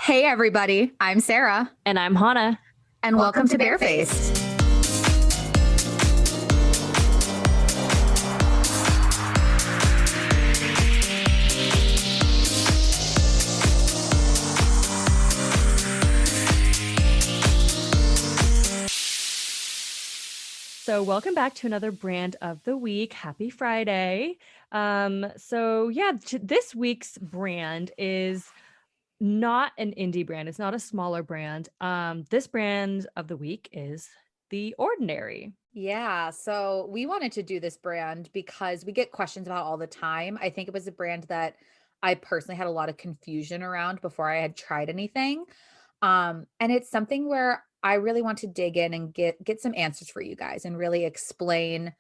Hey everybody, I'm Sarah, And I'm Hannah. and welcome to Barefaced. So welcome back to another brand of the week. Happy Friday. This week's brand is not an indie brand. It's not a smaller brand. This brand of the week is The Ordinary. Yeah, so we wanted to do this brand because we get questions about it all the time. I think it was a brand that I personally had a lot of confusion around before I had tried anything. And it's something where I really want to dig in and get some answers for you guys and really explain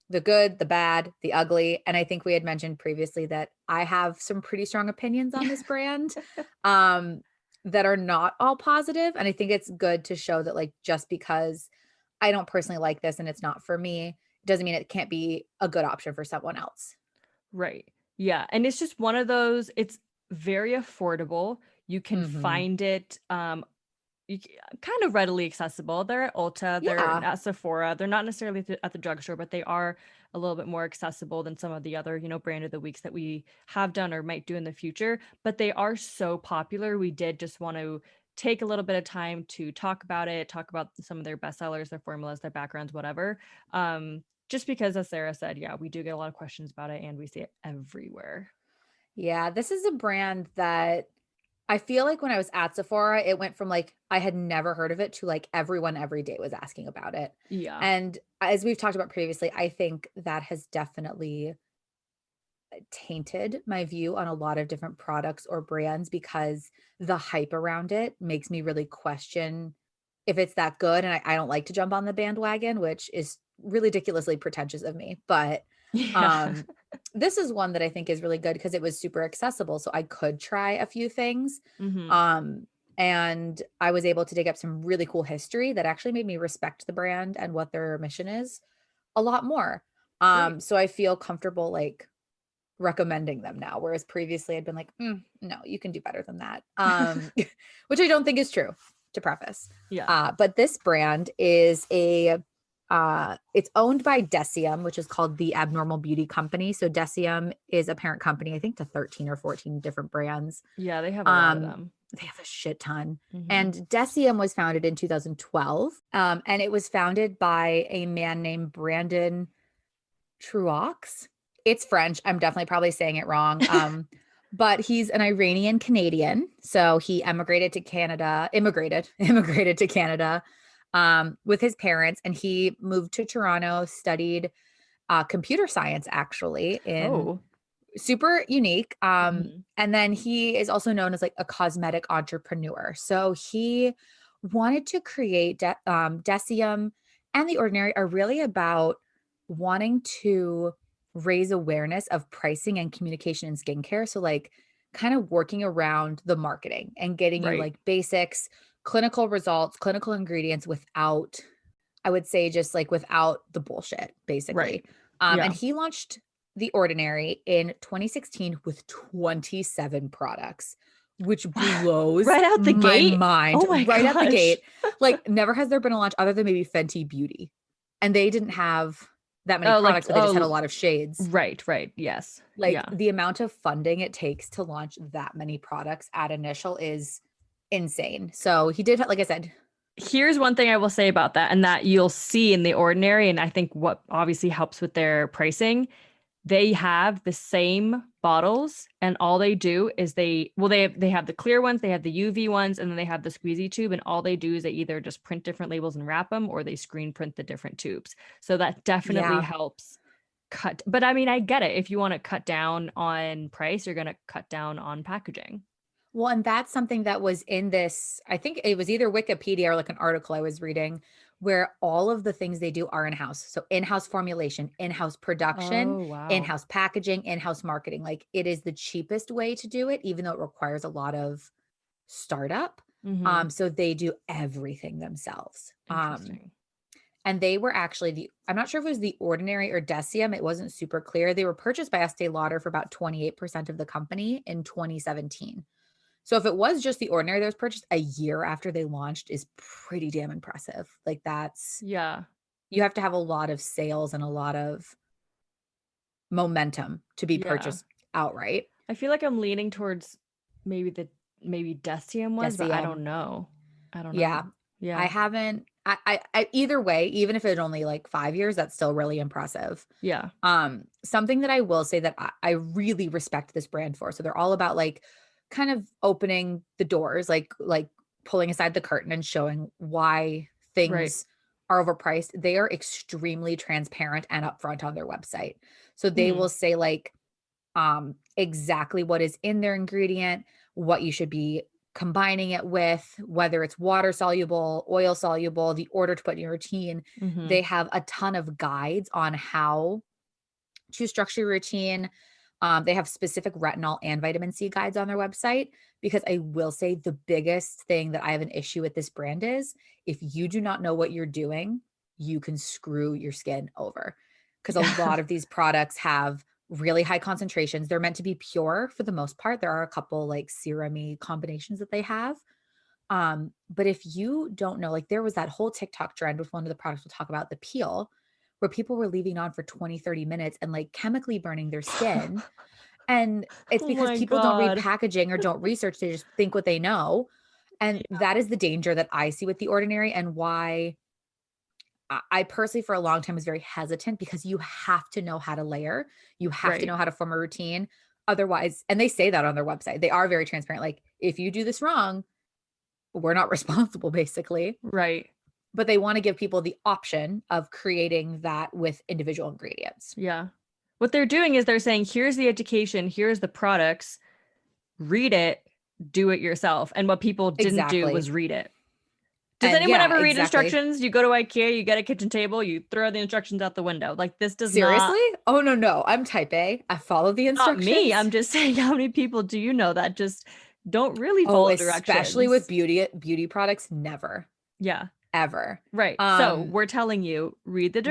the good, the bad, the ugly. And I think we had mentioned previously that I have some pretty strong opinions on this brand um, that are not all positive. And I think it's good to show that, like, just because I don't personally like this and it's not for me, doesn't mean it can't be a good option for someone else. Right. Yeah. And it's just one of those, it's very affordable. You can Hmm. find it kind of readily accessible. They're at Ulta, they're Yeah. at Sephora. They're not necessarily at the drugstore, but they are a little bit more accessible than some of the other, brand of the weeks that we have done or might do in the future. But they are so popular. We did just want to take a little bit of time to talk about it, talk about some of their bestsellers, their formulas, their backgrounds, whatever. Just because, as Sarah said, yeah, we do get a lot of questions about it and we see it everywhere. Yeah. This is a brand that I feel like when I was at Sephora, it went from like I had never heard of it to like everyone every day was asking about it. Yeah. And as we've talked about previously, I think that has definitely tainted my view on a lot of different products or brands because the hype around it makes me really question if it's that good. And I don't like to jump on the bandwagon, which is really ridiculously pretentious of me. But Yeah. um, this is one that I think is really good because it was super accessible. So I could try a few things. Hmm. Um, and I was able to dig up some really cool history that actually made me respect the brand and what their mission is a lot more. Great. So I feel comfortable like recommending them now, whereas previously I'd been like, no, you can do better than that. Which I don't think is true, to preface. Yeah. But this brand is it's owned by Decium, which is called the Abnormal Beauty Company. So Decium is a parent company, I think, to 13 or 14 different brands. Yeah. They have a lot of Um, them. they have a shit ton. Hmm. And Decium was founded in 2012. And it was founded by a man named Brandon Truox. It's French. I'm definitely probably saying it wrong. But he's an Iranian Canadian. So he immigrated to Canada with his parents, and he moved to Toronto, studied computer science actually in Oh. super unique. Mhm. And then he is also known as like a cosmetic entrepreneur. So he wanted to create Decium and The Ordinary are really about wanting to raise awareness of pricing and communication in skincare. So like kind of working around the marketing and getting you Right. like basics, clinical results, clinical ingredients without, I would say, just like without the bullshit, Right. basically. And Yeah. he launched The Ordinary in 2016 with 27 products, which blows Right out the my gate? mind Oh my right at the gosh. gate. Like, never has there been a launch other than maybe Fenty Beauty. And they didn't have that many Oh, like, products, but they just had a lot of shades. right, right. Yes. Like, Yeah. the amount of funding it takes to launch that many products at initial is insane. So he did, like I said, Here's one thing I will say about that, and that you'll see in The Ordinary, and I think what obviously helps with their pricing, they have the same bottles, and all they do is they have the clear ones, they have the UV ones, and then they have the squeezy tube, and all they do is they either just print different labels and wrap them, or they screen print the different tubes. So that definitely yeah. helps cut. But I mean, I get it. If you want to cut down on price, you're going to cut down on packaging. Well, and that's something that was in this, I think it was either Wikipedia or like an article I was reading where all of the things they do are in-house. So in-house formulation, in-house production, Oh, wow. in-house packaging, in-house marketing. Like it is the cheapest way to do it, even though it requires a lot of startup. Hmm. So they do everything themselves. Interesting. And they were actually I'm not sure if it was The Ordinary or Decium. It wasn't super clear. They were purchased by Estee Lauder for about 28% of the company in 2017. So if it was just The Ordinary that was purchased a year after they launched is pretty damn impressive. Like that's Yeah. you have to have a lot of sales and a lot of momentum to be Yeah. purchased outright. I feel like I'm leaning towards maybe Destium was, but I Deciem. don't know. I don't know. Yeah. I Yeah. haven't I either way, even if it's only like 5 years, that's still really impressive. Yeah. Something that I will say that I really respect this brand for. So they're all about like kind of opening the doors, like pulling aside the curtain and showing why Right. things are overpriced. They are extremely transparent and upfront on their website. So they Mhm. will say like exactly what is in their ingredient, what you should be combining it with, whether it's water soluble, oil soluble, the order to put in your routine. Mhm. They have a ton of guides on how to structure your routine. They have specific retinol and vitamin C guides on their website because I will say the biggest thing that I have an issue with this brand is if you do not know what you're doing, you can screw your skin over. Because a Yeah. lot of these products have really high concentrations. They're meant to be pure for the most part. There are a couple like serumy combinations that they have. But if you don't know, like there was that whole TikTok trend with one of the products we'll talk about, the peel, where people were leaving on for 20, 30 minutes and like chemically burning their skin. And it's Oh because my people don't read god. packaging or don't research, they just think what they know. And Yeah. that is the danger that I see with The Ordinary and why I personally, for a long time, was very hesitant because you have to know how to layer. You have to Right. know how to form a routine. Otherwise, and they say that on their website, they are very transparent. Like, if you do this wrong, we're not responsible, basically. Right. But they want to give people the option of creating that with individual ingredients. Yeah. What they're doing is they're saying, here's the education, here's the products, read it, do it yourself. And what people didn't do Exactly. was read it. Does And anyone yeah, ever read exactly. instructions? You go to IKEA, you get a kitchen table, you throw the instructions out the window. Like this does not, Seriously? Oh, no, no. I'm type A. I follow the not me. instructions. I'm just saying how many people do you know that just don't really Oh, follow especially with directions? beauty products, never, Yeah. ever. Right. So Um, we're telling you, read the read,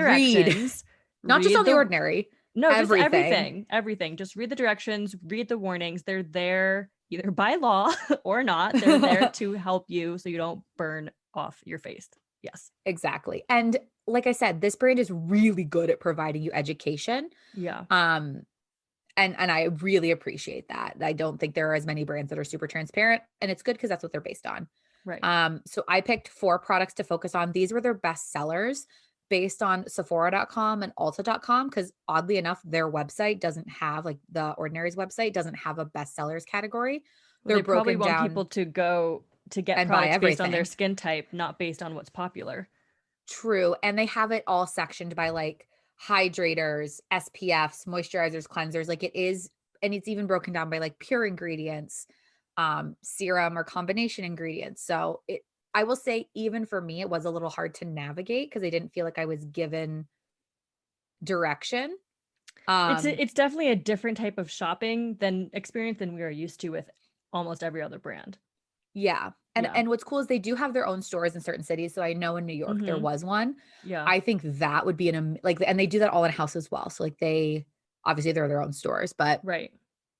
directions, not just read on The the Ordinary, no, just everything. everything. Everything. Just read the directions, read the warnings. They're there either by law or not. They're there to help you so you don't burn off your face. Yes. Exactly. And like I said, this brand is really good at providing you education. Yeah. Um, and I really appreciate that. I don't think there are as many brands that are super transparent, and it's good because that's what they're based on. Right. So I picked 4 products to focus on. These were their best sellers based on Sephora.com and Ulta.com because oddly enough, their website doesn't have like the Ordinary's website doesn't have a best sellers category. Well, They're they probably broken want down people to go to get and buy products based on their everything. skin type, not based on what's popular. True. And they have it all sectioned by like hydrators, SPFs, moisturizers, cleansers. Like it is, and it's even broken down by like pure ingredients, serum or combination ingredients. So I will say, even for me, it was a little hard to navigate because I didn't feel like I was given direction. Um, It's definitely a different type of shopping than experience than we are used to with almost every other brand. yeah. And Yeah. and what's cool is they do have their own stores in certain cities. So I know in New York there Mhm. was one. Yeah. I think that would be like, and they do that all in house as well. So like they obviously they're their own stores, but Right.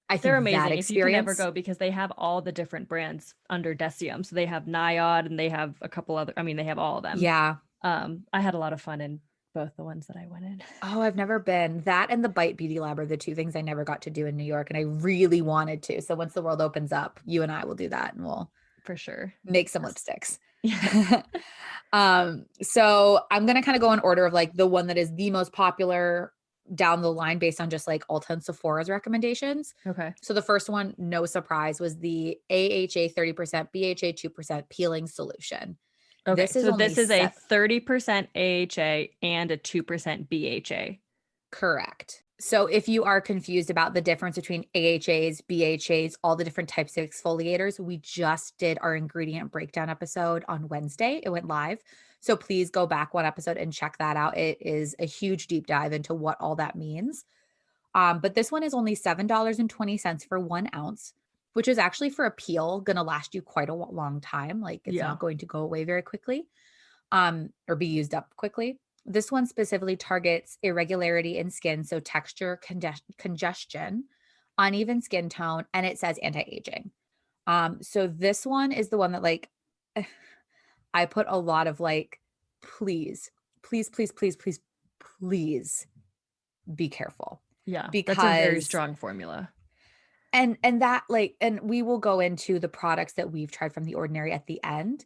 I They're think that amazing if you can ever experience go because they have all the different brands under Decium. So they have Niod and they have a couple other, I mean, they have all of them. yeah. I had a lot of fun in both the ones that I went in. Oh, I've never been. That and the Bite Beauty Lab are the 2 things I never got to do in New York, and I really wanted to. So once the world opens up, you and I will do that, and we'll For sure. make some Yes. lipsticks. Yeah. So I'm gonna kinda go in order of, like, the one that is the most popular down the line based on just, like, Ulta and Sephora's recommendations. Okay. So the first one, no surprise, was the AHA 30%, BHA 2% peeling solution. Okay. This is So only this is a set 30% AHA and a 2% BHA. correct. So if you are confused about the difference between AHAs, BHAs, all the different types of exfoliators, we just did our ingredient breakdown episode on Wednesday. It went live. So please go back one episode and check that out. It is a huge deep dive into what all that means. But this one is only $7.20 for 1 ounce, which is actually for a peel going to last you quite a long time. Like it's Yeah. not going to go away very quickly, or be used up quickly. This one specifically targets irregularity in skin, so texture, congestion, uneven skin tone, and it says anti-aging. So this one is the one that like I put a lot of like, please, please, please, please, please, please be careful Yeah, that's a very because strong formula. and that like and we will go into the products that we've tried from The Ordinary at the end.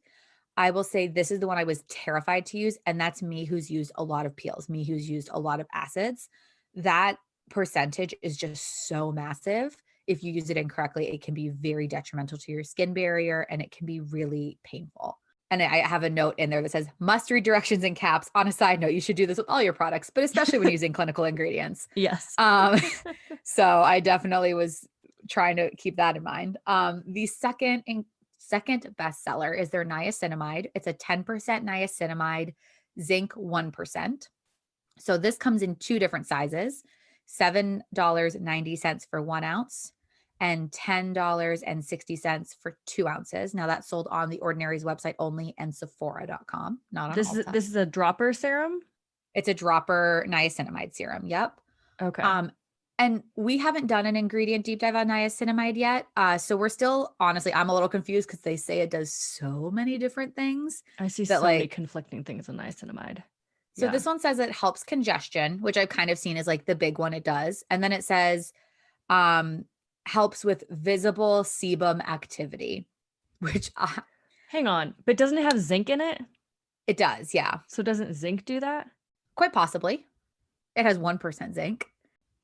I will say this is the one I was terrified to use, and that's me who's used a lot of peels, me who's used a lot of acids. That percentage is just so massive. If you use it incorrectly, it can be very detrimental to your skin barrier and it can be really painful. And I have a note in there that says, must read directions in caps. On a side note, you should do this with all your products, but especially when using clinical ingredients. Yes. Um, so I definitely was trying to keep that in mind. The second bestseller is their niacinamide. It's a 10% niacinamide, zinc 1%. So this comes in two different sizes, $7.90 for 1 ounce and $10.60 for 2 ounces. Now that's sold on The Ordinary's website only and Sephora.com, not on Ulta. This is a dropper serum? It's a dropper niacinamide serum. Yep. Okay. Um, and we haven't done an ingredient deep dive on niacinamide yet. So we're still, honestly, I'm a little confused because they say it does so many different things I see that so many like, conflicting things in niacinamide. so Yeah. this one says it helps congestion, which I've kind of seen as like the big one it does. And then it says um helps with visible sebum activity, which Hang on, but doesn't it have zinc in it? it does, yeah. So doesn't zinc do that? Quite possibly. It has 1% zinc.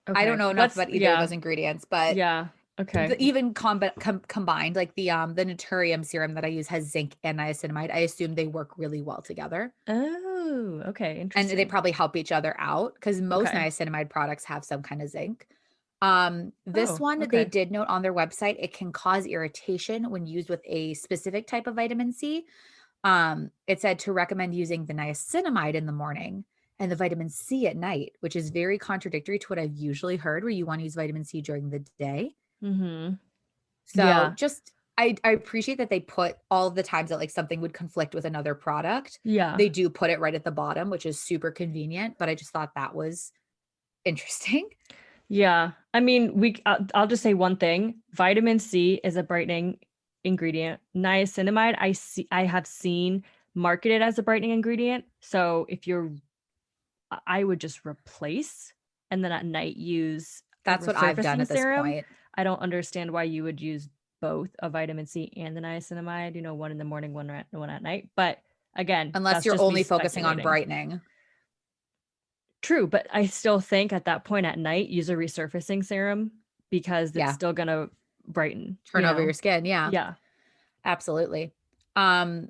I don't Okay. know enough Let's about either of yeah. those ingredients, but Yeah. Okay. even combined, like the Naturium serum that I use has zinc and niacinamide. I assume they work really well together. Oh, okay, And they interesting. probably help each other out because most Okay. niacinamide products have some kind of zinc. This Oh, one, they okay. did note on their website, it can cause irritation when used with a specific type of vitamin C. It said to recommend using the niacinamide in the morning and the vitamin C at night, which is very contradictory to what I've usually heard, where you want to use vitamin C during the day. Mhm. So Yeah. just I appreciate that they put all of the times that like something would conflict with another product. Yeah. They do put it right at the bottom, which is super convenient, but I just thought that was interesting. Yeah. I mean, I'll just say one thing. Vitamin C is a brightening ingredient. Niacinamide, I have seen marketed as a brightening ingredient. So if you're I would just replace and then at night use a That's what I've done resurfacing at this serum. point. I don't understand why you would use both a vitamin C and the niacinamide, one in the morning, one at night. But again, Unless that's you're just me only focusing on speculating. brightening. True, but I still think at that point at night, use a resurfacing serum because it's Yeah, still gonna brighten, turn over your skin, yeah, Yeah. absolutely. Um,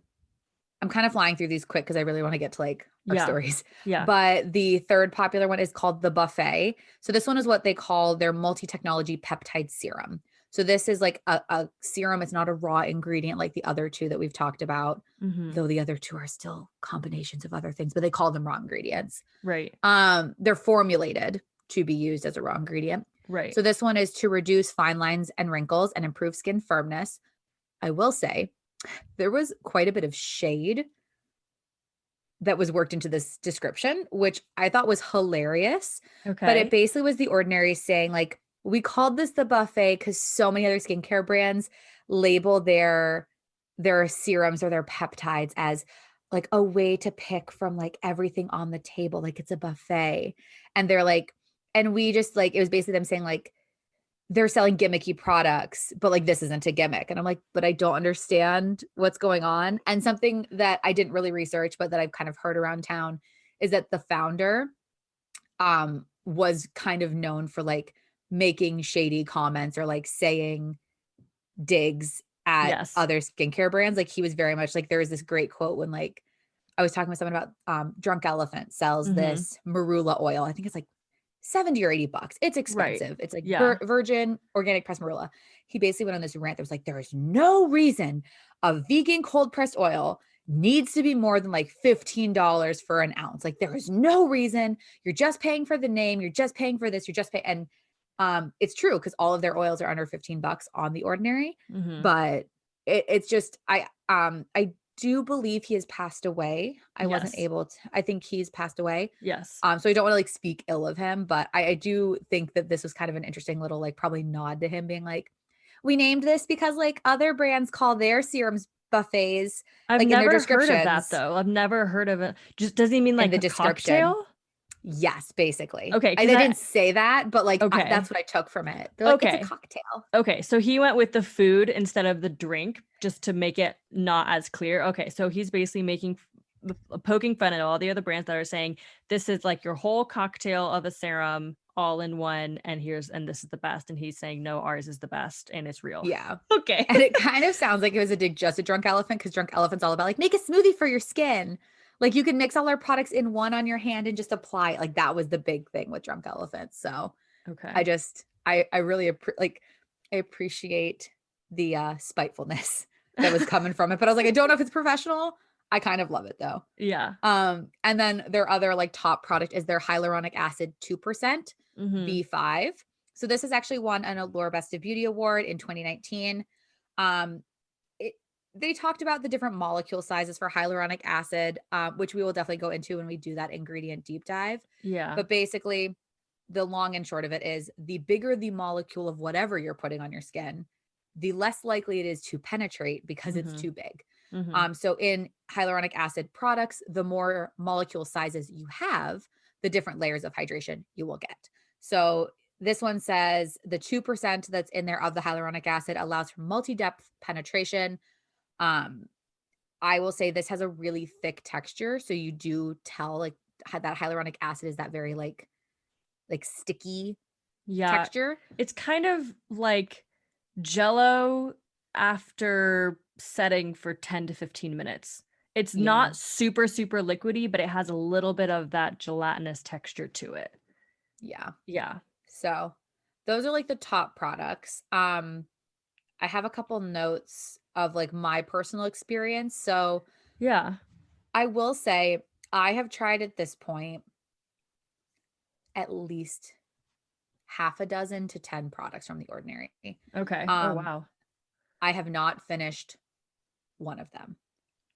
I'm kind of flying through these quick because I really wanna get to, like, our Yeah. stories, Yeah. but the 3rd popular one is called the Buffet. So this one is what they call their multi-technology peptide serum. So this is like a serum, it's not a raw ingredient like the other 2 that we've talked about, Mhm. though the other 2 are still combinations of other things, but they call them raw ingredients. Right. They're formulated to be used as a raw ingredient. Right. So this one is to reduce fine lines and wrinkles and improve skin firmness. I will say there was quite a bit of shade that was worked into this description, which I thought was hilarious. But it Okay. basically was The Ordinary saying, like, we called this the buffet because so many other skincare brands label their serums or their peptides as like a way to pick from like everything on the table, like it's a buffet. And they're like, and we just like it was basically them saying like they're selling gimmicky products, but like this isn't a gimmick. And I'm like, but I don't understand what's going on. And something that I didn't really research, but that I've kind of heard around town is that the founder was kind of known for like making shady comments or like saying digs at Yes. other skincare brands. Like he was very much like there was this great quote when like I was talking with someone about Drunk Elephant sells Mhm. this marula oil. I think it's like 70 or 80 bucks. It's Right. expensive. It's like Yeah. virgin organic pressed marula. He basically went on this rant that was like, there is no reason a vegan cold pressed oil needs to be more than like $15 for an ounce. Like there is no reason. You're just paying for the name. You're just paying for this. You're just paying. And it's true because all of their oils are under 15 bucks on The Ordinary. Mhm. But it's just I do believe he has passed away. I wasn't Yes. able to, I think he's passed away. Yes. So I don't want to like speak ill of him, but I do think that this was kind of an interesting little like probably nod to him being like, We named this because like other brands call their serums buffets I've like in their never heard of that descriptions. though. I've never heard of it. Just does he mean In like the a description. cocktail? Yes, basically. Okay, I 'cause I didn't say that, but like that's okay. what I took from it. They're like, it's a Okay. cocktail. Okay, so he went with the food instead of the drink just to make it not as clear. Okay, so he's basically poking fun at all the other brands that are saying this is like your whole cocktail of a serum all in one, and this is the best, and he's saying no, ours is the best and it's real. Yeah. Okay. And it kind of sounds like it was a dig just a Drunk Elephant because Drunk Elephant's all about like make a smoothie for your skin. Like you can mix all our products in one on your hand and just apply it. Like that was the big thing with Drunk Elephant. So I Okay. just I really like I appreciate the spitefulness that was coming from it. But I was like, I don't know if it's professional. I kind of love it though. Yeah. And then their other like top product is their hyaluronic acid 2% Mhm. B5. So this has actually won an Allure Best of Beauty Award in 2019. Um, it, they talked about the different molecule sizes for hyaluronic acid, which we will definitely go into when we do that ingredient deep dive. Yeah. But basically, the long and short of it is the bigger the molecule of whatever you're putting on your skin, the less likely it is to penetrate because it's Mhm. too big. Mhm. So in hyaluronic acid products, the more molecule sizes you have, the different layers of hydration you will get. So this one says the 2% that's in there of the hyaluronic acid allows for multi-depth penetration. Um, I will say this has a really thick texture. So you do tell like that hyaluronic acid is that very like sticky Yeah. texture. It's kind of like Jello after setting for 10 to 15 minutes. It's Yeah. not super, super liquidy, but it has a little bit of that gelatinous texture to it. Yeah. Yeah. So those are like the top products. I have a couple notes of like my personal experience. So Yeah. I will say I have tried at this point at least half a dozen to 10 products from The Ordinary. Okay. Oh, Um, wow. I have not finished one of them,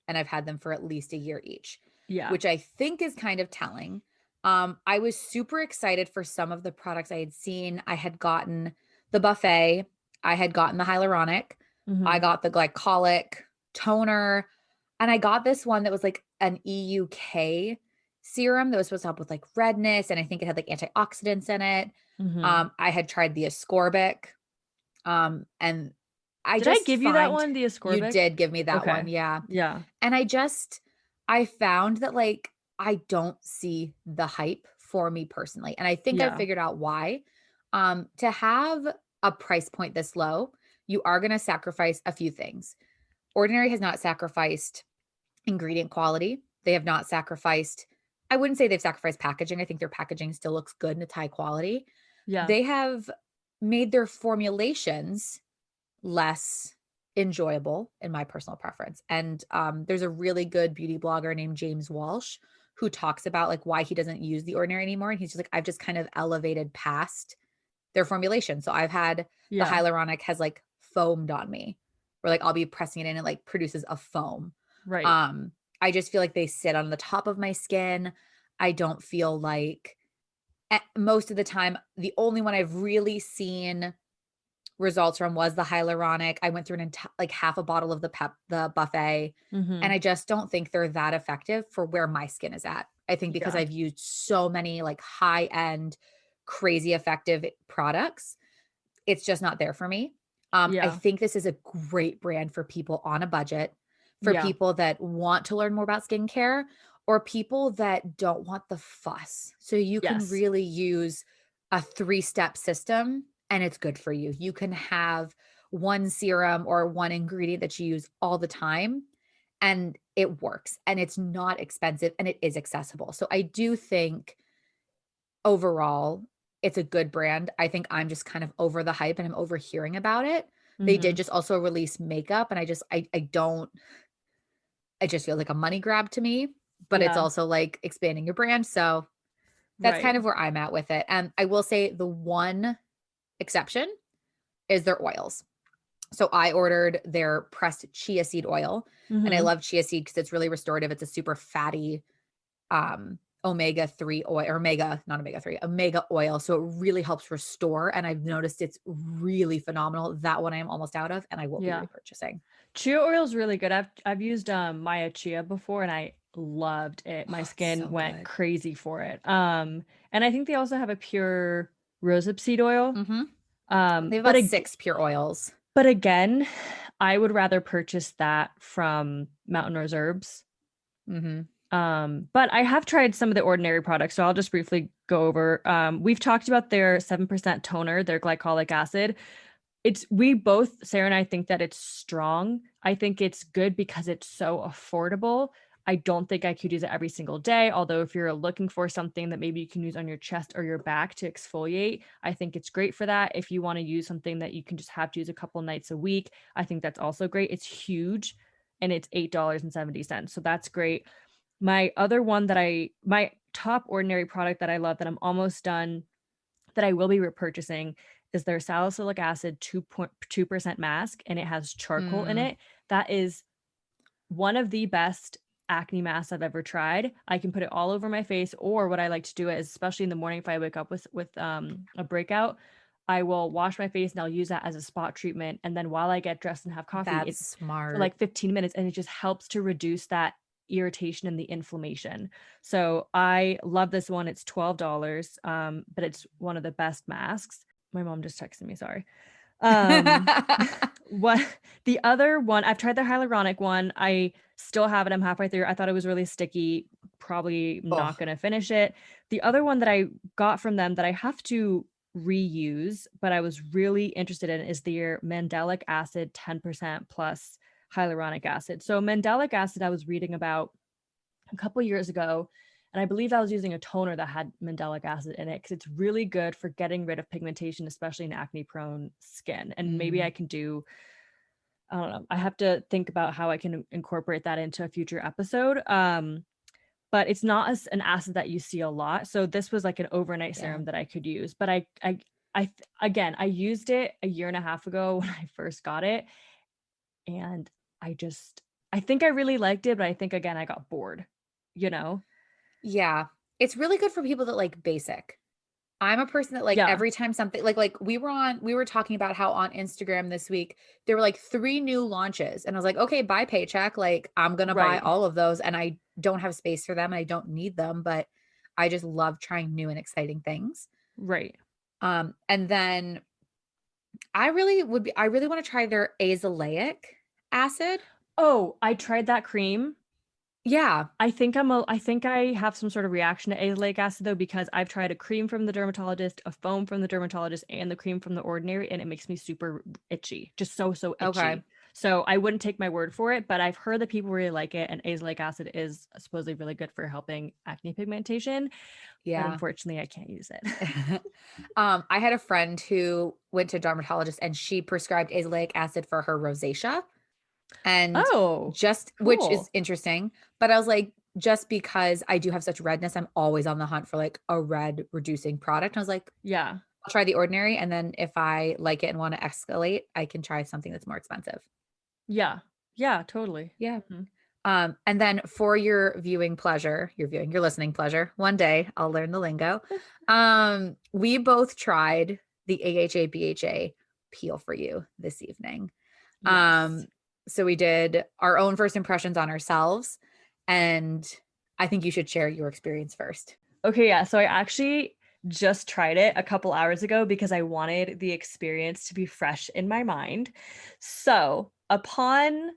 and I've had them for at least a year each, Yeah. which I think is kind of telling. I was super excited for some of the products I had seen. I had gotten the buffet, I had gotten the hyaluronic, I Mhm. got the glycolic toner, and I got this one that was like an EUK serum that was supposed to help with like redness, and I think it had like antioxidants in it. Mhm. I had tried the ascorbic, and I Did I just give you that find one, the you ascorbic? did give me that Okay. one, yeah. Yeah. And I found that like I don't see the hype for me personally. And I think I Yeah. figured out why. To have a price point this low, you are going to sacrifice a few things. Ordinary has not sacrificed ingredient quality. They have not sacrificed, I wouldn't say they've sacrificed packaging. I think their packaging still looks good and it's high quality. Yeah. They have made their formulations less enjoyable in my personal preference. And there's a really good beauty blogger named James Walsh who talks about like why he doesn't use the ordinary anymore. And he's just like, I've just kind of elevated past their formulation. So I've had the Yeah. hyaluronic has like foamed on me, where like I'll be pressing it in and it like produces a foam. Right. Um, I just feel like they sit on the top of my skin. I don't feel like most of the time, the only one I've really seen results from was the hyaluronic. I went through like half a bottle of the buffet, and Mhm. I just don't think they're that effective for where my skin is at. I think because Yeah. I've used so many like high-end, crazy effective products, it's just not there for me. I Yeah. think this is a great brand for people on a budget, for Yeah. people that want to learn more about skincare, or people that don't want the fuss. So you can Yes. really use a three-step system and it's good for you. You can have one serum or one ingredient that you use all the time and it works and it's not expensive and it is accessible. So I do think overall, it's a good brand. I think I'm just kind of over the hype and I'm overhearing about it. They did Mhm. just also release makeup and I don't it just feels like a money grab to me, but it's Yeah. also like expanding your brand. So that's Right. kind of where I'm at with it. And I will say the one exception is their oils. So I ordered their pressed chia seed oil and I Mhm. love chia seed because it's really restorative. It's a super fatty omega-3 oil or omega not omega-3, omega oil, so it really helps restore, and I've noticed it's really phenomenal. That one I am almost out of, and I will be Yeah. repurchasing. Chia oil is really good. I've used Maya Chia before and I loved it. My Oh, it's skin so went good. crazy for it. And I think they also have a pure rosehip seed oil. Mhm. Um, They have but about ag- 6 pure oils. but again, I would rather purchase that from Mountain Rose Herbs. Mhm. But I have tried some of the Ordinary products, so I'll just briefly go over. We've talked about their 7% toner, their glycolic acid. We both, Sarah and I, think that it's strong. I think it's good because it's so affordable. I don't think I could use it every single day. Although, if you're looking for something that maybe you can use on your chest or your back to exfoliate, I think it's great for that. If you want to use something that you can just have to use a couple nights a week, I think that's also great. It's huge and it's $8.70. So that's great. My top Ordinary product that I love that I'm almost done that I will be repurchasing is their salicylic acid 2.2% mask, and it has charcoal in Mm, it. That is one of the best acne masks I've ever tried. I can put it all over my face, or what I like to do is, especially in the morning, if I wake up with a breakout, I will wash my face and I'll use that as a spot treatment. And then while I get dressed and have coffee, that's it for smart. like 15 minutes, and it just helps to reduce that irritation and the inflammation. So I love this one. It's $12, but it's one of the best masks. My mom just texted me, sorry. Um, what the other one, I've tried the hyaluronic one. I still have it. I'm halfway through. I thought it was really sticky. Probably not Oh, going to finish it. The other one that I got from them that I have to reuse, but I was really interested in is their mandelic acid 10% plus hyaluronic acid. So mandelic acid I was reading about a couple years ago, and I believe I was using a toner that had mandelic acid in it because it's really good for getting rid of pigmentation, especially in acne prone skin. And maybe I mm, can do, I don't know, I have to think about how I can incorporate that into a future episode. But it's not as an acid that you see a lot. So this was like an overnight yeah. serum that I could use. But again, I used it a year and a half ago when I first got it, and I just, I think I really liked it, but I think again I got bored, you know? Yeah. It's really good for people that like basic. I'm a person that like Yeah, every time something like we were talking about how on Instagram this week there were like 3 new launches and I was like, "Okay, buy paycheck, like I'm gonna buy right, all of those," and I don't have space for them and I don't need them, but I just love trying new and exciting things. right. And then I really wanna try their azelaic acid. Oh, I tried that cream. Yeah. I think I have some sort of reaction to azelaic acid though, because I've tried a cream from the dermatologist, a foam from the dermatologist, and the cream from the Ordinary, and it makes me super itchy, just so Okay. itchy. So I wouldn't take my word for it, but I've heard that people really like it, and azelaic acid is supposedly really good for helping acne pigmentation, but Yeah. unfortunately I can't use it. I had a friend who went to a dermatologist and she prescribed azelaic acid for her rosacea and Oh, just which is cool. interesting, but I was like, just because I do have such redness, I'm always on the hunt for like a red reducing product. I was like, Yeah. I'll try the ordinary and then if I like it and want to escalate, I can try something that's more expensive. Yeah. Yeah, totally. Yeah. Mhm. And then for your listening pleasure, one day I'll learn the lingo. We both tried the AHA BHA peel for you this evening. Yes. Um, so we did our own first impressions on ourselves, and I think you should share your experience first. Okay, yeah. So I actually just tried it a couple hours ago because I wanted the experience to be fresh in my mind. So, upon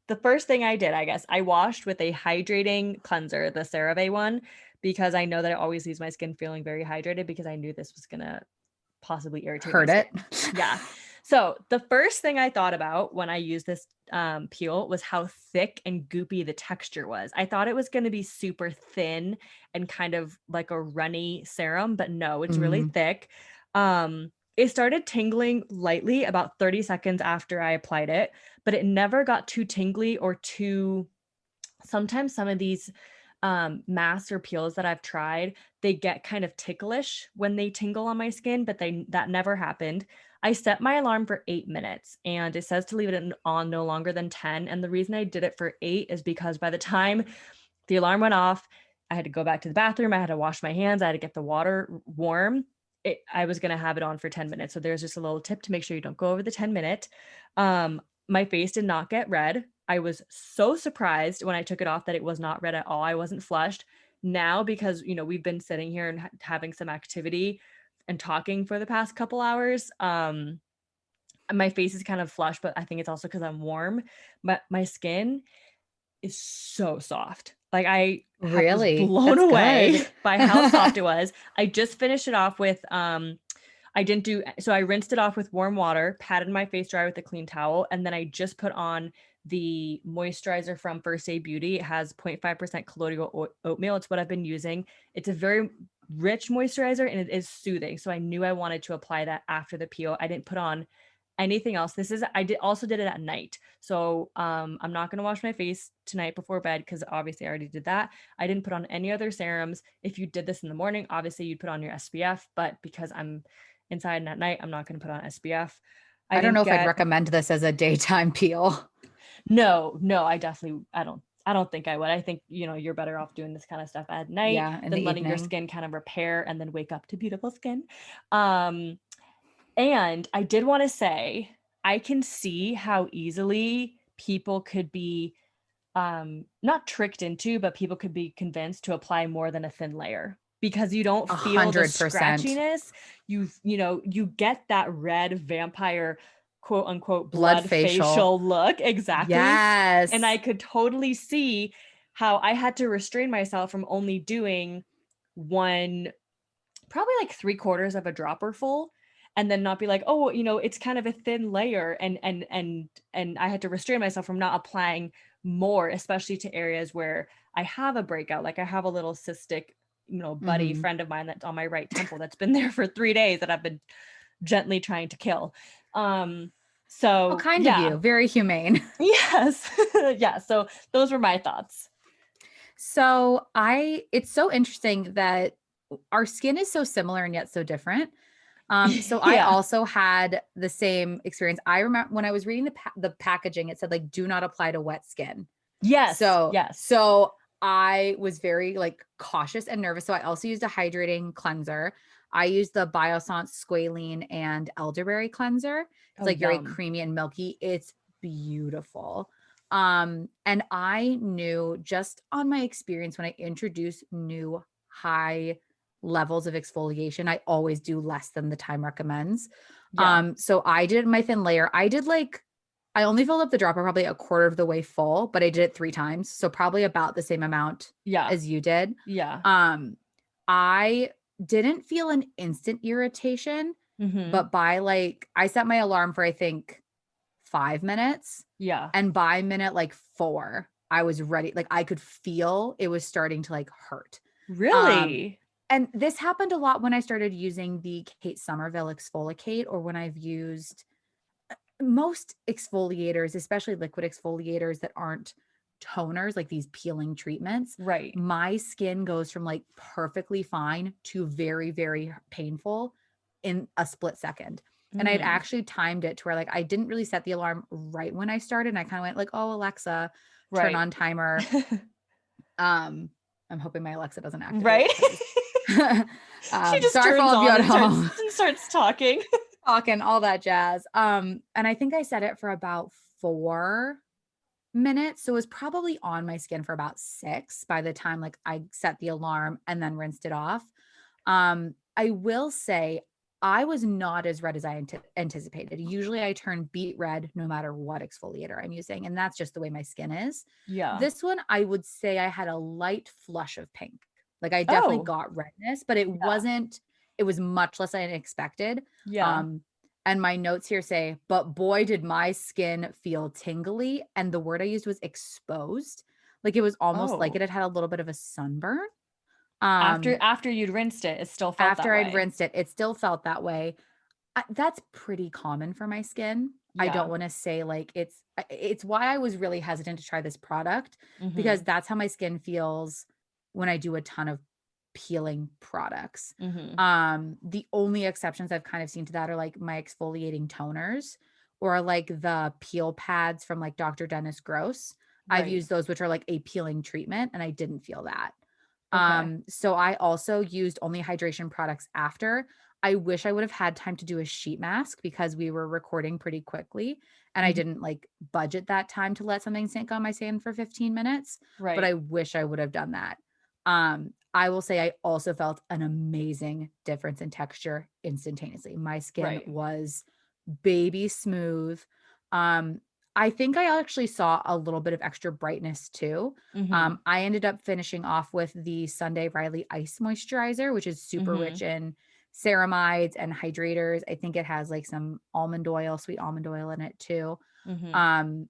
the first thing I did, I guess, I washed with a hydrating cleanser, the CeraVe one, because I know that it always leaves my skin feeling very hydrated because I knew this was gonna possibly irritate my Heard skin. it. Yeah. So the first thing I thought about when I used this peel was how thick and goopy the texture was. I thought it was going to be super thin and kind of like a runny serum, but no, it's really Mm, thick. It started tingling lightly about 30 seconds after I applied it, but it never got too tingly or too. Sometimes some of these masks or peels that I've tried, they get kind of ticklish when they tingle on my skin, but that never happened. I set my alarm for 8 minutes and it says to leave it on no longer than 10. And the reason I did it for 8 is because by the time the alarm went off, I had to go back to the bathroom. I had to wash my hands. I had to get the water warm. I was going to have it on for 10 minutes. So there's just a little tip to make sure you don't go over the 10-minute. My face did not get red. I was so surprised when I took it off that it was not red at all. I wasn't flushed. Now, because, we've been sitting here and having some activity and talking for the past couple hours, my face is kind of flushed, but I think it's also because I'm warm. But my skin is so soft. Like was Really? blown That's away good. by how soft it was. I just finished it off with I didn't do so I rinsed it off with warm water, patted my face dry with a clean towel, and then I just put on the moisturizer from First Aid Beauty. It has 0.5% colloidal oatmeal. It's what I've been using. It's a very rich moisturizer and it is soothing. So I knew I wanted to apply that after the peel. I didn't put on anything else. I did it at night. So I'm not going to wash my face tonight before bed because obviously I already did that. I didn't put on any other serums. If you did this in the morning, obviously you'd put on your SPF, but because I'm inside and at night, I'm not going to put on SPF. I I don't know didn't if I'd get recommend this as a daytime peel. no, I don't think I would. I think, you're better off doing this kind of stuff at night Yeah, in the than letting your evening. skin kind of repair and then wake up to beautiful skin. Um And I did want to say, I can see how easily people could be not tricked into, but people could be convinced to apply more than a thin layer because you don't feel the 100%. scratchiness. You get that red vampire quote unquote Blood blood facial. facial look. Exactly. And I Yes. could totally see how I had to restrain myself from only doing one, probably like 3/4 of a dropper full, and then not be like, oh, it's kind of a thin layer, and I had to restrain myself from not applying more, especially to areas where I have a breakout. Like I have a little cystic, buddy Mhm. friend of mine that's on my right temple that's been there for 3 days that I've been gently trying to kill. um How so kind of yeah. you. Very humane. Yes. Yeah, so those were my thoughts. So it's so interesting that our skin is so similar and yet so different. So I Yeah. also had the same experience. I remember when I was reading the packaging, it said like, do not apply to wet skin. Yes, So yes. so I was very like cautious and nervous. So I also used a hydrating cleanser. I used the Biossance squalene and elderberry cleanser. It's Oh, like very yum. creamy and milky. It's beautiful. And I knew just on my experience when I introduce new high levels of exfoliation, I always do less than the time recommends. Yeah. So I did my thin layer. I only filled up the dropper probably a quarter of the way full, but I did it 3 times, so probably about the same amount Yeah. as you did. Yeah. Um, I didn't feel an instant irritation, Mhm. but I set my alarm for I think 5 minutes, Yeah. and by minute like 4, I was ready. Like I could feel it was starting to like hurt. Um, Really? and this happened a lot when I started using the Kate Somerville exfoliate or when I've used most exfoliators, especially liquid exfoliators that aren't toners, like these peeling treatments, Right. my skin goes from like perfectly fine to very, very painful in a split second. And I'd Mm. actually timed it to where like I didn't really set the alarm right when I started. And I kind of went like, oh, Alexa, turn Right. on timer. I'm hoping my Alexa doesn't activate Right? because She just sorry for turns all of you on at and starts home. and starts talking. Talking all that jazz. And I think I set it for about 4 minutes. So it was probably on my skin for about 6 by the time like I set the alarm and then rinsed it off. I will say I was not as red as I anticipated. Usually I turn beet red no matter what exfoliator I'm using, and that's just the way my skin is. Yeah. This one, I would say I had a light flush of pink. Like I definitely Oh, got redness, but yeah. it was much less than I expected. Yeah. Um, and my notes here say, but boy, did my skin feel tingly. And the word I used was exposed. Like it was almost like Oh. it had had a little bit of a sunburn. After Um, after you'd rinsed it, it still felt that after I'd way. rinsed it, it still felt that way. That's pretty common for my skin. I don't Yeah. want to say like it's why I was really hesitant to try this product because Mhm. that's how my skin feels when I do a ton of peeling products. Mhm. The only exceptions I've kind of seen to that are like my exfoliating toners or like the peel pads from like Dr. Dennis Gross. I've Right. used those which are like a peeling treatment and I didn't feel that. Okay. So I also used only hydration products after. I wish I would have had time to do a sheet mask because we were recording pretty quickly and I Mhm. didn't like budget that time to let something sink on my skin for 15 minutes, but Right. I wish I would have done that. I will say I also felt an amazing difference in texture instantaneously. My skin Right. was baby smooth. Um, I think I actually saw a little bit of extra brightness too. Mhm. I ended up finishing off with the Sunday Riley Ice Moisturizer, which is super rich Mhm. in ceramides and hydrators. I think it has like some almond oil, sweet almond oil in it too. Mhm. Um,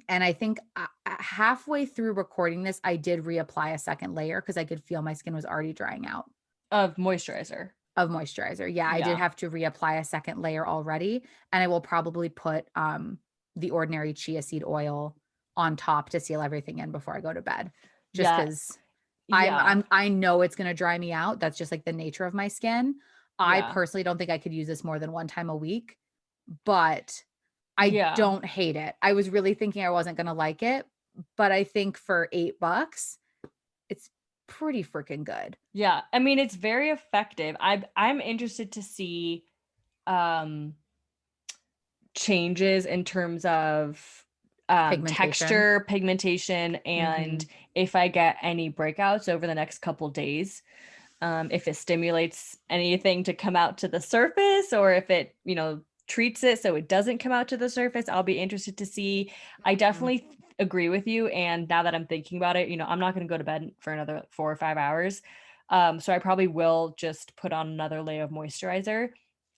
and I think halfway through recording this, I did reapply a second layer because I could feel my skin was already drying out Of moisturizer. of moisturizer. Yeah, I did Yeah. have to reapply a second layer already, and I will probably put the ordinary chia seed oil on top to seal everything in before I go to bed. Just Yeah. cuz Yeah. I know it's going to dry me out. That's just like the nature of my skin. I Yeah. personally don't think I could use this more than one time a week, but I Yeah. don't hate it. I was really thinking I wasn't going to like it, but I think for $8, it's pretty freaking good. Yeah. I mean, it's very effective. I'm interested to see um changes in terms of Pigmentation. texture, pigmentation, and Mhm. if I get any breakouts over the next couple days. If it stimulates anything to come out to the surface or if it, treats it so it doesn't come out to the surface, I'll be interested to see. I Mhm. definitely agree with you. And now that I'm thinking about it, I'm not going to go to bed for another 4 or 5 hours. So I probably will just put on another layer of moisturizer.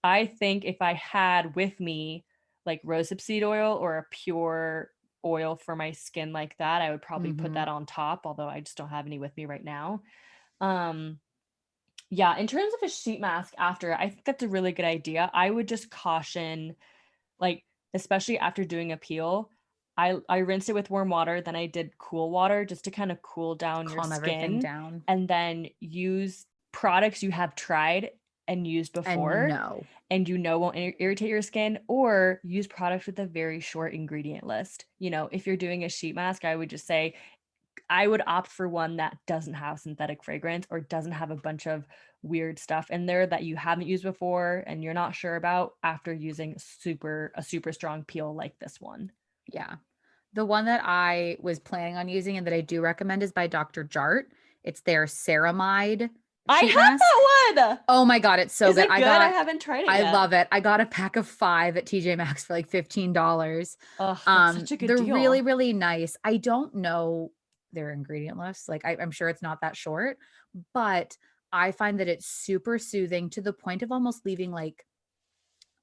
I think if I had with me like rosehip seed oil or a pure oil for my skin like that, I would probably put Mhm. that on top, although I just don't have any with me right now. Um, yeah, in terms of a sheet mask after, I think that's a really good idea. I would just caution, like, especially after doing a peel, I rinsed it with warm water, then I did cool water just to kind of cool down your Calm everything skin, down. and then use products you have tried and used And before no. and won't irritate your skin, or use products with a very short ingredient list. If you're doing a sheet mask, I would just say I would opt for one that doesn't have synthetic fragrance or doesn't have a bunch of weird stuff in there that you haven't used before and you're not sure about after using a super strong peel like this one. Yeah. The one that I was planning on using and that I do recommend is by Dr. Jart. It's their ceramide I sheet have mask. that one. Oh my god, it's so Is good. it good? I haven't tried it I yet. love it. I got a pack of 5 at TJ Maxx for like $15. Ugh, that's such a good They're really, deal. really nice. I don't know their ingredient list. Like I'm sure it's not that short, but I find that it's super soothing to the point of almost leaving like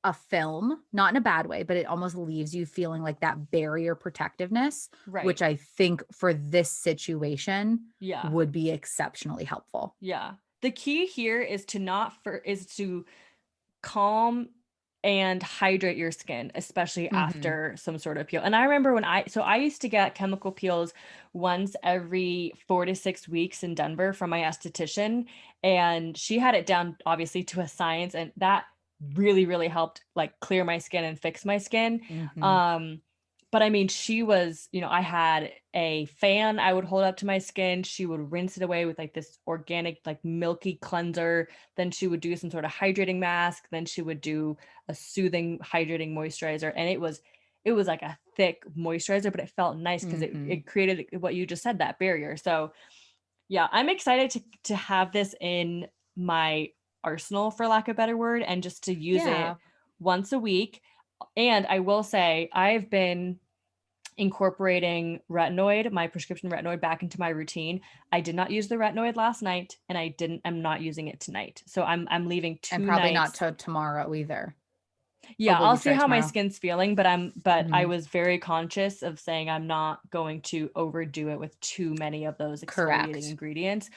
a film, not in a bad way, but it almost leaves you feeling like that barrier protectiveness, which Right. I think for this situation Yeah. would be exceptionally helpful. Yeah. The key here is to not for is to calm and hydrate your skin, especially Mhm. after some sort of peel. And I remember I used to get chemical peels once every 4 to 6 weeks in Denver from my esthetician. And she had it down obviously to a science. And that really, really helped like clear my skin and fix my skin. Mhm. Um, but I mean, she was, I had a fan I would hold up to my skin. She would rinse it away with like this organic, like milky cleanser. Then she would do some sort of hydrating mask. Then she would do a soothing hydrating moisturizer. And it was like a thick moisturizer, but it felt nice because it, Mhm. it created what you just said, that barrier. So yeah, I'm excited to have this in my arsenal, for lack of a better word, and just to use Yeah. it once a week. And I will say I've been incorporating retinoid, my prescription retinoid, back into my routine. I did not use the retinoid last night, and I'm not using it tonight. So I'm leaving And two probably not nights. to tomorrow either. Or Yeah, will I'll you see try how my tomorrow? skin's feeling, but I Mhm. was very conscious of saying I'm not going to overdo it with too many of those exfoliating Correct. ingredients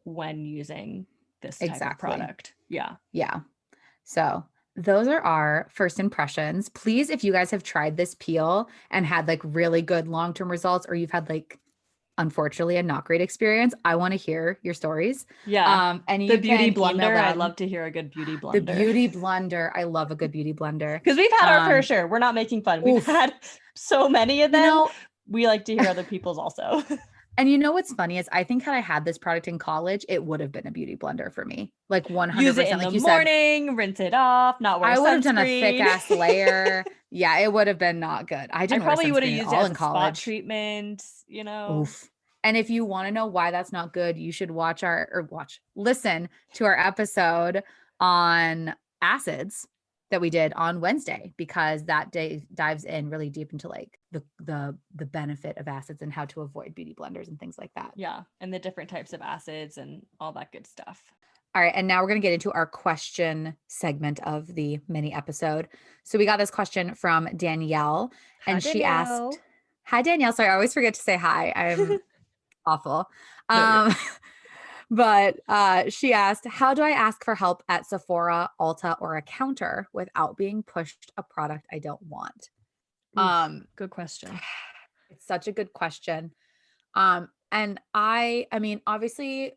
when using this type of Exactly. product. Yeah. Yeah. So, those are our first impressions. Please, if you guys have tried this peel and had like really good long-term results, or you've had like unfortunately a not great experience, I want to hear your stories. Yeah. And The you beauty can email blender. I'd them. love to hear a good beauty The blunder. beauty blender. I love a good beauty blender. Because we've had our fair Um, share. We're not making fun. We've oof. had so many of You them. know, We like to hear other people's also. And you know what's funny is I think had I had this product in college, it would have been a beauty blender for me. Like Use it in 100%. the Like you said, morning, rinse it off, not wear I would have done a thick sunscreen. ass layer. Yeah, it would have been not good. I I didn't wear probably would have sunscreen at used it all as in a spot college. treatment, you know. Oof. And if you want to know why that's not good, you should listen to our episode on acids that we did on Wednesday, because that day dives in really deep into like the benefit of acids and how to avoid beauty blenders and things like that. Yeah, and the different types of acids and all that good stuff. All right, and now we're going to get into our question segment of the mini episode. So we got this question from Danielle, Hi, and she asked, Danielle. "Hi Danielle, sorry, I always forget to say hi. I'm awful." No, you're Um but she asked, "How do I ask for help at Sephora, Ulta, or a counter without being pushed a product I don't want?" Oof, Um good question. it's such a good question. And I mean, obviously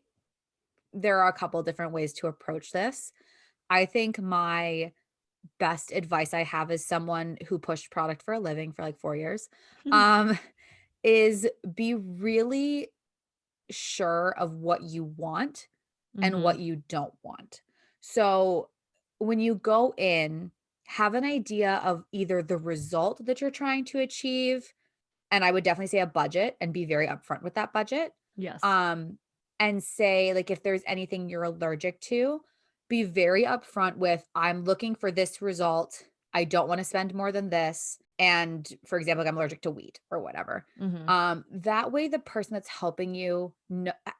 there are a couple different ways to approach this. I think my best advice I have as someone who pushed product for a living for like 4 years, um, is be really sure of what you want and Mm-hmm. what you don't want. So when you go in, have an idea of either the result that you're trying to achieve, and I would definitely say a budget and be very upfront with that budget. Yes. Um, and say, like, if there's anything you're allergic to, be very upfront with, I'm looking for this result. I don't want to spend more than this. And for example, like I'm allergic to wheat or whatever. Mm-hmm. That way the person that's helping you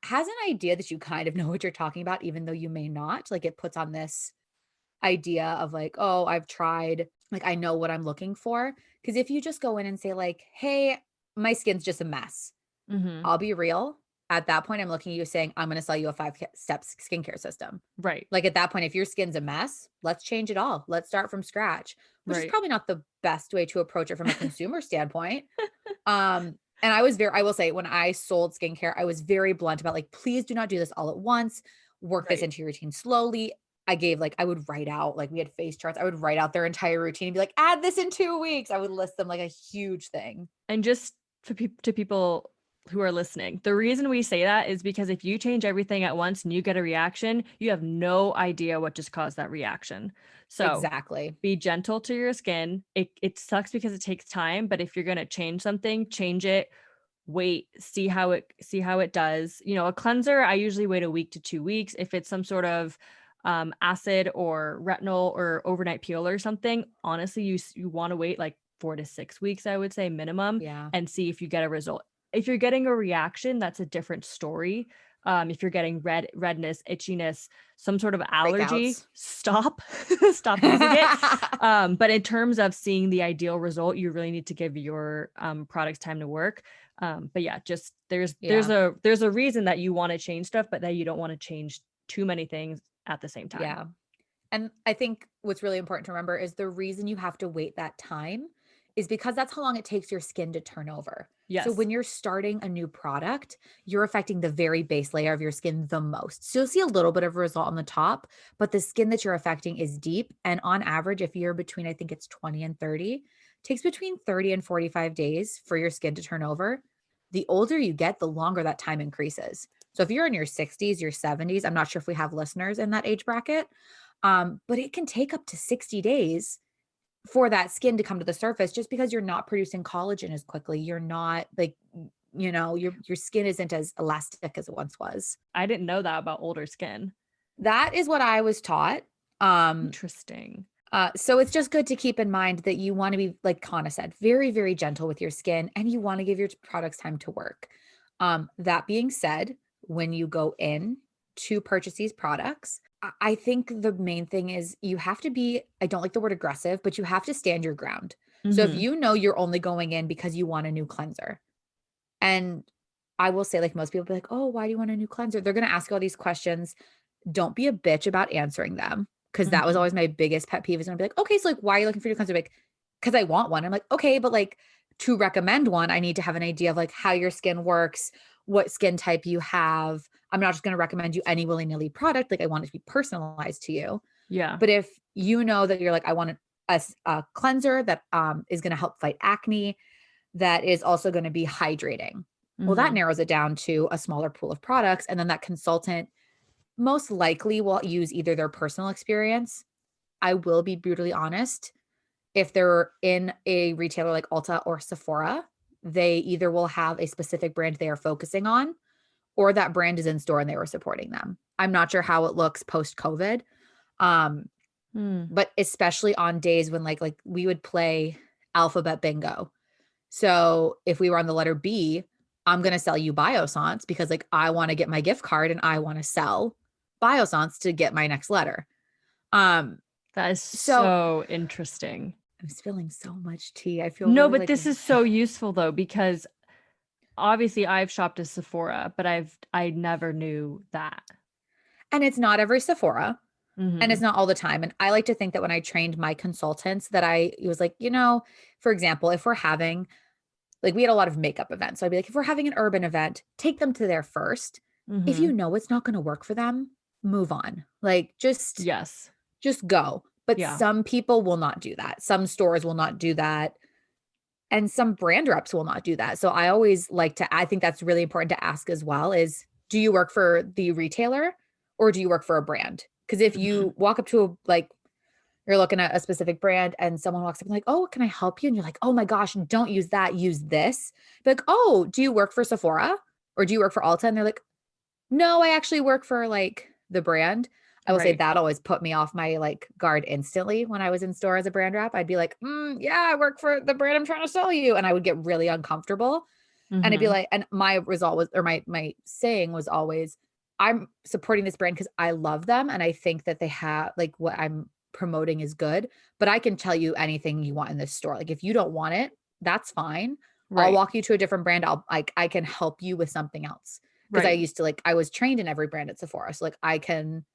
has an idea that you kind of know what you're talking about, even though you may not. Like it puts on this idea of like, oh, I've tried, like I know what I'm looking for. Because if you just go in and say, like, hey, my skin's just a mess, Mm-hmm. I'll be real. At that point, I'm looking at you saying, I'm going to sell you a 5 step skincare system. Right. Like at that point, if your skin's a mess, let's change it all. Let's start from scratch, which is Right. probably not the best way to approach it from a consumer standpoint. And I will say, when I sold skincare, I was very blunt about like, please do not do this all at once. Work this Right. into your routine slowly. I would write out, like we had face charts. I would write out their entire routine and be like, add this in 2 weeks. I would list them like a huge thing. And just for to people who are listening, the reason we say that is because if you change everything at once and you get a reaction, you have no idea what just caused that reaction. So Exactly. be gentle to your skin. It sucks because it takes time, but if you're gonna change something, change it. Wait, see how it does. You know, a cleanser, I usually wait a week to 2 weeks. If it's some sort of acid or retinol or overnight peel or something, honestly, you want to wait like 4 to 6 weeks, I would say minimum, Yeah. and see if you get a result. If you're getting a reaction, that's a different story. If you're getting redness, itchiness, some sort of allergy, Breakouts. stop, stop using it. But in terms of seeing the ideal result, you really need to give your products time to work. But yeah, just Yeah. there's a reason that you want to change stuff, but that you don't want to change too many things at the same time. Yeah. And I think what's really important to remember is the reason you have to wait that time is because that's how long it takes your skin to turn over. So Yes. when you're starting a new product, you're affecting the very base layer of your skin the most. So you'll see a little bit of a result on the top, but the skin that you're affecting is deep. And on average, if you're between, I think it's 20 and 30, it takes between 30 and 45 days for your skin to turn over. The older you get, the longer that time increases. So if you're in your 60s, your 70s, I'm not sure if we have listeners in that age bracket, but it can take up to 60 days for that skin to come to the surface just because you're not producing collagen as quickly. You're not like, your skin isn't as elastic as it once was. I didn't know that about older skin. That is what I was taught. Um, Interesting. so it's just good to keep in mind that you want to be, like Kana said, very, very gentle with your skin, and you want to give your products time to work. That being said, when you go in to purchase these products, I think the main thing is you have to be, I don't like the word aggressive, but you have to stand your ground. So if Mm-hmm. you know you're only going in because you want a new cleanser, and I will say, like most people be like, oh, why do you want a new cleanser? They're going to ask you all these questions. Don't be a bitch about answering them. Cause that was Mm-hmm. always my biggest pet peeve is when I'd be like, okay, so like, why are you looking for a new cleanser? Like, cause I want one. I'm like, okay, but like to recommend one, I need to have an idea of like how your skin works, what skin type you have. I'm not just going to recommend you any willy-nilly product. Like I want it to be personalized to you. Yeah. But if you know that you're like, I want a cleanser that is going to help fight acne, that is also going to be hydrating. Well, that Mhm. narrows it down to a smaller pool of products. And then that consultant most likely will use either their personal experience. I will be brutally honest. If they're in a retailer like Ulta or Sephora, they either will have a specific brand they are focusing on, or that brand is in store and they were supporting them. I'm not sure how it looks post COVID. Um, Mm. but especially on days when like we would play alphabet bingo. So if we were on the letter B, I'm going to sell you Bioscience because like I want to get my gift card and I want to sell Bioscience to get my next letter. Um, That is so so interesting. I'm spilling so much tea. I feel No, really but like this is so useful though, because obviously I've shopped at Sephora, but I never knew that. and it's not every Sephora and it's Mhm. not all the time. And I like to think that when I trained my consultants that I it was like, for example, if we're having like we had a lot of makeup events. So I'd be like, if we're having an urban event, take them to there first. If you Mhm. know it's not going to work for them, move on. Like Yes. just go. But Yeah. some people will not do that. Some stores will not do that. And some brand reps will not do that. So I always like to, I think that's really important to ask as well is do you work for the retailer or do you work for a brand? Because if Mhm. you walk up to a, like, you're looking at a specific brand and someone walks up and like, oh, can I help you? And you're like, oh my gosh, don't use that, use this. Be like, oh, do you work for Sephora or do you work for Ulta? And they're like, no, I actually work for like the brand. I will say Right. that always put me off my like guard instantly when I was in store as a brand rep. I'd be like, yeah, I work for the brand I'm trying to sell you. And I would get really uncomfortable. And I'd be Mhm. like, and my result was, or my saying was always, I'm supporting this brand because I love them. And I think that they have like what I'm promoting is good, but I can tell you anything you want in this store. Like if you don't want it, that's fine. I'll Right. walk you to a different brand. I'll like, I can help you with something else. Cause I Right. used to like, I was trained in every brand at Sephora. So like I can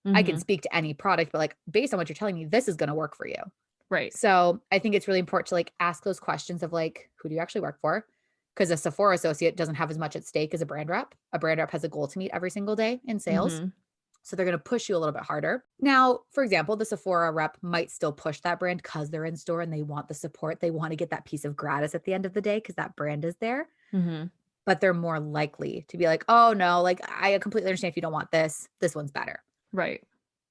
Mhm. speak to any product, but like based on what you're telling me, this is going to work for you. Right. So I think it's really important to like ask those questions of like, who do you actually work for? Because a Sephora associate doesn't have as much at stake as a brand rep. A brand rep has a goal to meet every single day in sales. Mhm. So they're going to push you a little bit harder. Now, for example, the Sephora rep might still push that brand because they're in store and they want the support. They want to get that piece of gratis at the end of the day because that brand is there. Mhm. But they're more likely to be like, oh no, like I completely understand if you don't want this, this one's better. Right.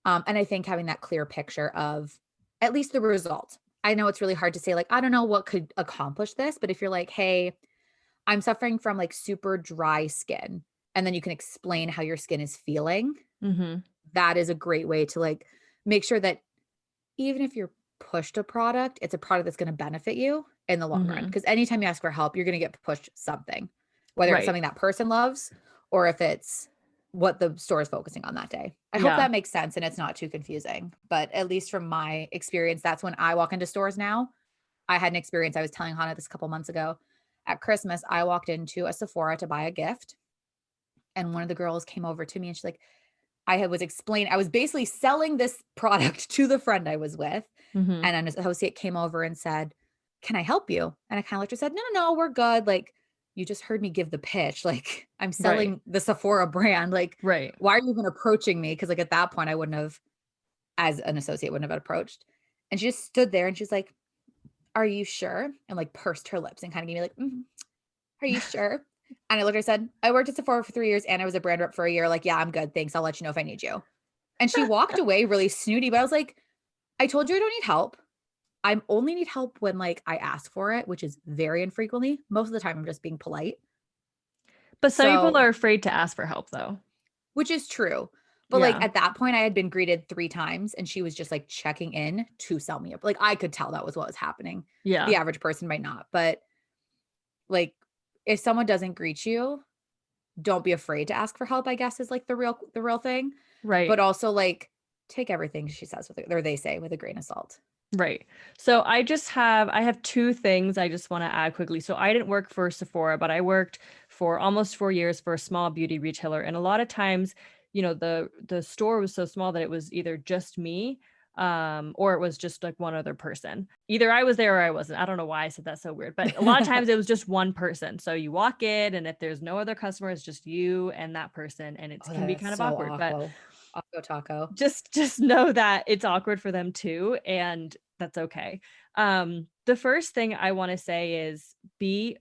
And I think having that clear picture of at least the result. I know it's really hard to say, like, I don't know what could accomplish this, but if you're like, hey, I'm suffering from like super dry skin, and then you can explain how your skin is feeling, Mhm. that is a great way to like make sure that even if you're pushed a product, it's a product that's going to benefit you in the long run. Mhm. Because anytime you ask for help, you're going to get pushed something, whether it's Right. something that person loves or if it's what the store is focusing on that day. I hope Yeah. that makes sense and it's not too confusing. But at least from my experience, that's when I walk into stores now. I had an experience. I was telling Hannah this a couple months ago. At Christmas, I walked into a Sephora to buy a gift. And one of the girls came over to me and she's like, I was basically selling this product to the friend I was with. Mhm. And an associate came over and said, "Can I help you?" And I kind of looked and said, "No, no, no, we're good. Like, you just heard me give the pitch. Like, I'm Right. selling the Sephora brand. Like, Right. why are you even approaching me?" Because like at that point, I wouldn't have, as an associate, wouldn't have approached. And she just stood there and she's like, "Are you sure?" And like pursed her lips and kind of gave me like, "Are you sure?" And I looked, I said, "I worked at Sephora for 3 years and I was a brand rep for a year. Like, yeah, I'm good. Thanks. I'll let you know if I need you." And she walked away really snooty, but I was like, "I told you I don't need help. I only need help when like I ask for it, which is very infrequently. Most of the time I'm just being polite." But some people So, are afraid to ask for help though. which is true. But like Yeah. at that point I had been greeted 3 times and she was just like checking in to sell me up. Like I could tell that was what was happening. The Yeah. average person might not, but like if someone doesn't greet you, don't be afraid to ask for help, I guess is like the real thing. But Right. also like take everything she says with or they say with a grain of salt. Right. So I have 2 things I just wanna add quickly. So I didn't work for Sephora, but I worked for almost 4 years for a small beauty retailer, and a lot of times, the store was so small that it was either just me, or it was just, like, one other person. Either I was there or I wasn't. I don't know why I said that so weird, but a lot of times it was just one person. So you walk in, and if there's no other customer, it's just you and that person, and it Oh, can be that is kind of so awkward, but awful. Taco taco. just know that it's awkward for them too, and that's okay. The first thing I want to say is be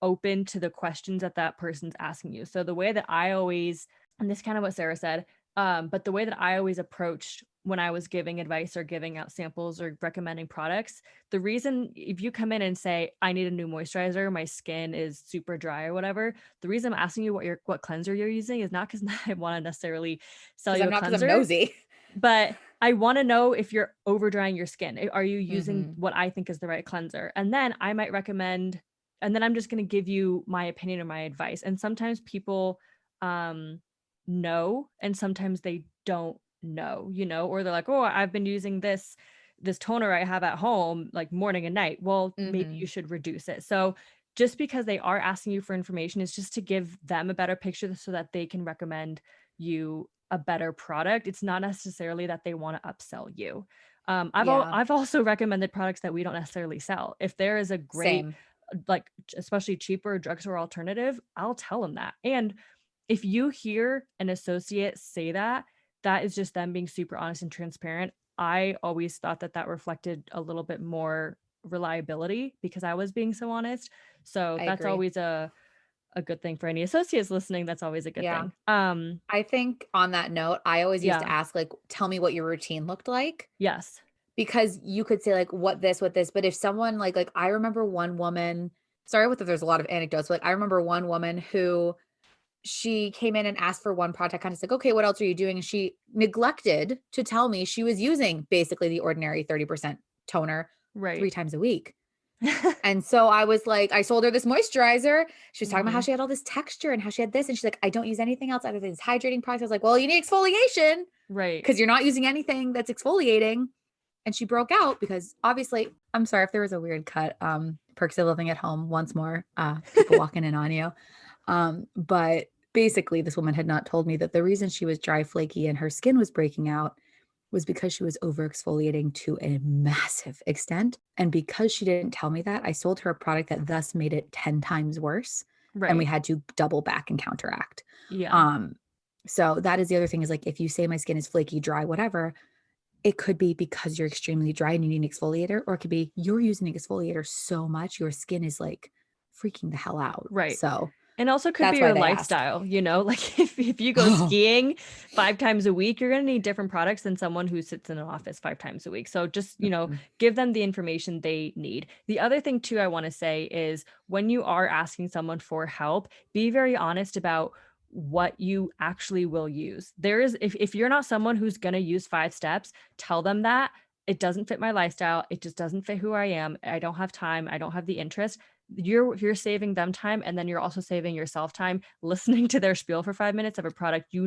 open to the questions that that person's asking you. So the way that I always, and this is kind of what Sarah said, but the way that I always approached when I was giving advice or giving out samples or recommending products, the reason if you come in and say, I need a new moisturizer, my skin is super dry or whatever, the reason I'm asking you what cleanser you're using is not because I want to necessarily sell you a Because I'm cleanser, nosy. but I want to know if you're over drying your skin. Are you using Mhm. what I think is the right cleanser? And then I might recommend, and then I'm just going to give you my opinion or my advice. And sometimes people um, know, and sometimes they don't know, or they're like, oh, I've been using this toner I have at home like morning and night. Well, maybe you Mhm. should reduce it. So just because they are asking you for information is just to give them a better picture so that they can recommend you a better product. It's not necessarily that they want to upsell you. Yeah. I've also recommended products that we don't necessarily sell. If there is a great, Same. like especially cheaper drugstore alternative, I'll tell them that. And if you hear an associate say that, that is just them being super honest and transparent. I always thought that that reflected a little bit more reliability because I was being so honest. So I that's agree. always a good thing for any associates listening. That's always a good Yeah. thing. I think on that note, I always used to Yeah. ask, like, tell me what your routine looked like. Yes. Because you could say, like, what this, but if someone like I remember one woman, sorry with there's a lot of anecdotes, but, like, I remember one woman who she came in and asked for one product, kind of like, "Okay, what else are you doing?" And she neglected to tell me she was using basically the ordinary 30% toner Right. 3 times a week. And so I was like, I sold her this moisturizer. She was talking about how Mhm. she had all this texture and how she had this, and she's like, "I don't use anything else other than these hydrating products." I was like, "Well, you need exfoliation Right. because 'cause you're not using anything that's exfoliating." And she broke out because obviously I'm sorry if there was a weird cut, perks of living at home once more, people walking in on you. But basically this woman had not told me that the reason she was dry, flaky, and her skin was breaking out was because she was over exfoliating to a massive extent. And because she didn't tell me that, I sold her a product that thus made it 10 times worse. And we Right. had to double back and counteract. Yeah. Um, so that is the other thing is like if you say my skin is flaky, dry, whatever, it could be because you're extremely dry and you need an exfoliator, or it could be you're using an exfoliator so much, your skin is like freaking the hell out. Right. So And also could be that's why your they ask. lifestyle, like if you go Oh, skiing 5 times a week, you're going to need different products than someone who sits in an office 5 times a week. So just, mhm. give them the information they need. The other thing too I want to say is when you are asking someone for help, be very honest about what you actually will use. There is if you're not someone who's going to use 5 steps, tell them that it doesn't fit my lifestyle, it just doesn't fit who I am. I don't have time, I don't have the interest. You're saving them time, and then you're also saving yourself time listening to their spiel for 5 minutes of a product you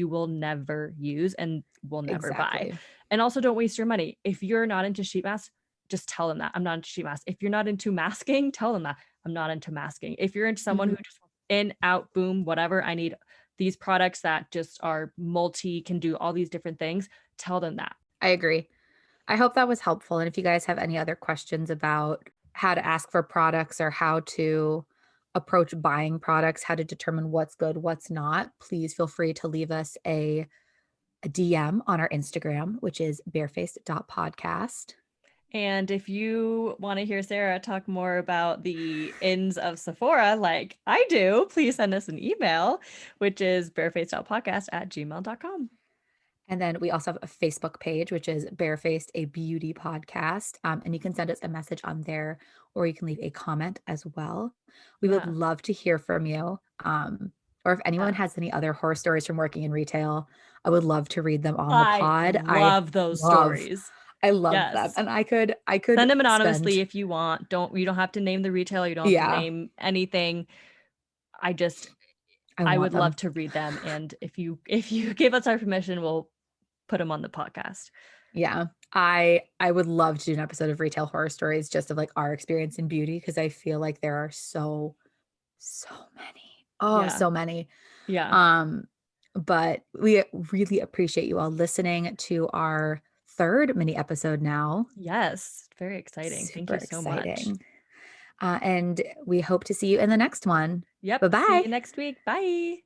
will never use and will never buy. Exactly. And also don't waste your money. If you're not into sheet masks, just tell them that I'm not into sheet masks. If you're not into masking, tell them that I'm not into masking. If you're into someone Mhm. who just in, out, boom, whatever, I need these products that just are multi, can do all these different things, tell them that. I agree. I hope that was helpful, and if you guys have any other questions about how to ask for products or how to approach buying products, how to determine what's good, what's not, please feel free to leave us a DM on our Instagram, which is barefaced.podcast. And if you want to hear Sarah talk more about the ins of Sephora, like I do, please send us an email, which is barefaced.podcast@gmail.com. And then we also have a Facebook page, which is Barefaced, a beauty podcast. And you can send us a message on there, or you can leave a comment as well. We would Yeah. love to hear from you. Or if anyone Yeah. has any other horror stories from working in retail, I would love to read them on the I pod. love those Love, stories. I love them. Yes. And I could Send them anonymously spend, if you want. You don't have to name the retailer, you don't have to yeah, name anything. I just I I want would love them. to read them, and if you give us our permission, we'll put them on the podcast. Yeah. I would love to do an episode of retail horror stories just of like our experience in beauty because I feel like there are so many. Oh, Yeah. so many. Yeah. Um, but we really appreciate you all listening to our third mini episode now. Yes. Very exciting. Thank Super you so much. exciting. And we hope to see you in the next one. Yep. See Bye-bye. you next week. Bye.